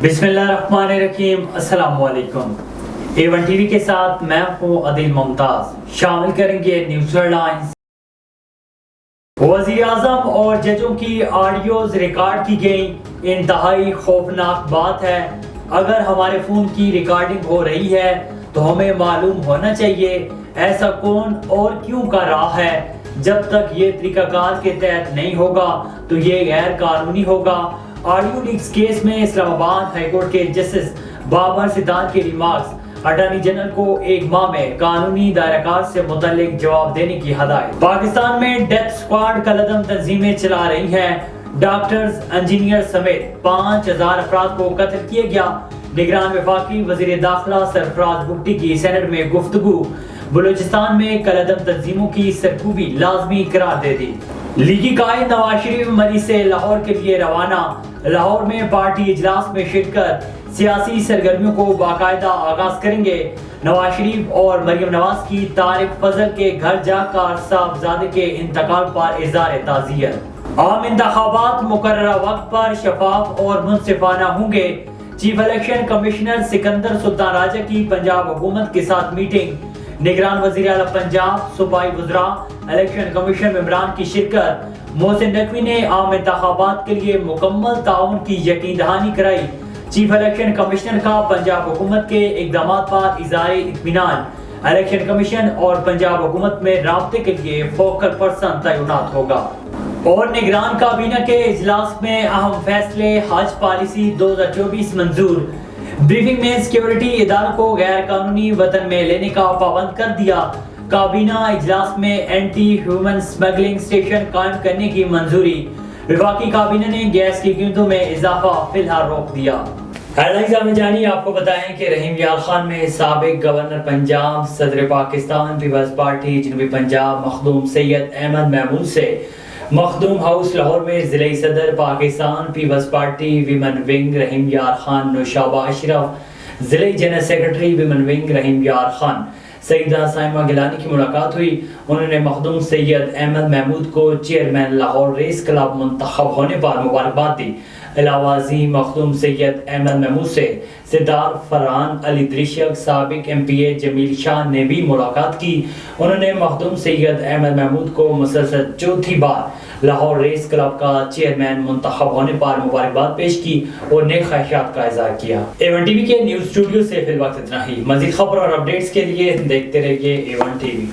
بسم اللہ الرحمن الرحیم۔ السلام علیکم۔ A1 ٹی وی کے ساتھ میں ہوں عادل ممتاز۔ شامل کریں گے نیوز ہیڈ لائنز۔ وزیر اعظم اور ججوں کی آڈیوز ریکارڈ کی گئیں، انتہائی خوفناک بات ہے۔ اگر ہمارے فون کی ریکارڈنگ ہو رہی ہے تو ہمیں معلوم ہونا چاہیے ایسا کون اور کیوں کر رہا ہے۔ جب تک یہ طریقہ کار کے تحت نہیں ہوگا تو یہ غیر قانونی ہوگا۔ آڈیو لیکس کیس میں اسلام آباد ہائی کورٹ کے جسٹس بابر سدار کے ریمارکس اٹارنی جنرل کو 1 ماہ میں قانونی دائرہ کار سے متعلق جواب دینے کی ہدایت۔ پاکستان میں ڈیتھ سکواڈ کالعدم تنظیمیں چلا رہی ہیں۔ ڈاکٹرز، انجینئر سمیت 5000 افراد کو قتل کیا گیا۔ نگران وفاقی وزیر داخلہ سرفراز بگٹی کی سینٹ میں گفتگو۔ بلوچستان میں کالعدم تنظیموں کی سرکوبی لازمی قرار دے دی۔ لیگی قائد نواز شریف مری سے لاہور کے لیے روانہ۔ لاہور میں پارٹی اجلاس میں شرکت، سیاسی سرگرمیوں کو باقاعدہ آغاز کریں گے۔ نواز شریف اور مریم نواز کی طارق فضل کے گھر جا کر صاحبزادے کے انتقال پر اظہار تعزیت۔ عام انتخابات مقررہ وقت پر شفاف اور منصفانہ ہوں گے۔ چیف الیکشن کمشنر سکندر سلطان راجہ کی پنجاب حکومت کے ساتھ میٹنگ۔ نگران وزیر اعلیٰ پنجاب، صوبائی وزراء، الیکشن کمیشن ممبران کی شرکت۔ محسن نقوی نے عام انتخابات کے لیے مکمل تعاون کی یقین دہانی کرائی۔ چیف الیکشن کمشنر کا پنجاب حکومت کے اقدامات پر اظہار اطمینان۔ الیکشن کمیشن اور پنجاب حکومت میں رابطے کے لیے فوکل پرسن تعینات ہوگا۔ اور نگران کابینہ کے اجلاس میں اہم فیصلے، حج پالیسی 2024 منظور۔ بریفنگ میں سیکیورٹی اداروں کو غیر قانونی وطن میں لینے کا پابند کر دیا۔ کابینہ اجلاس میں اینٹی ہیومن سمگلنگ اسٹیشن قائم کرنے کی منظوری۔ وفاقی کابینہ نے گیس کی قیمتوں میں اضافہ فی الحال روک دیا۔ ہیڈ لائنز میں جانیے، آپ کو بتائیں کہ رحیم یار خان نے سابق گورنر پنجاب، صدر پاکستان پیپلز پارٹی جنوبی پنجاب مخدوم سید احمد محمود سے مخدوم ہاؤس لاہور میں ضلعی صدر Pakistan peoples party women wing Rahim Yar Khan, Naushaba Ashraf ضلعی general secretary women wing Rahim Yar Khan, سیدہ سائمہ گیلانی کی ملاقات ہوئی۔ انہوں نے مخدوم سید احمد محمود کو چیئرمین لاہور ریس کلب منتخب ہونے پر مبارکباد دی۔ علاوہ ازیں مخدوم سید احمد محمود سے سردار فرحان علی درشک، سابق MP جمیل شاہ نے بھی ملاقات کی۔ انہوں نے مخدوم سید احمد محمود کو مسلسل 4تھی بار لاہور ریس کلب کا چیئرمین منتخب ہونے پر مبارکباد پیش کی اور نیک خواہشات کا اظہار کیا۔ A1 ٹی وی کے نیوز اسٹوڈیو سے فی الوقت اتنا ہی۔ مزید خبر اور اپڈیٹس کے لیے دیکھتے رہیے A1 ٹی وی۔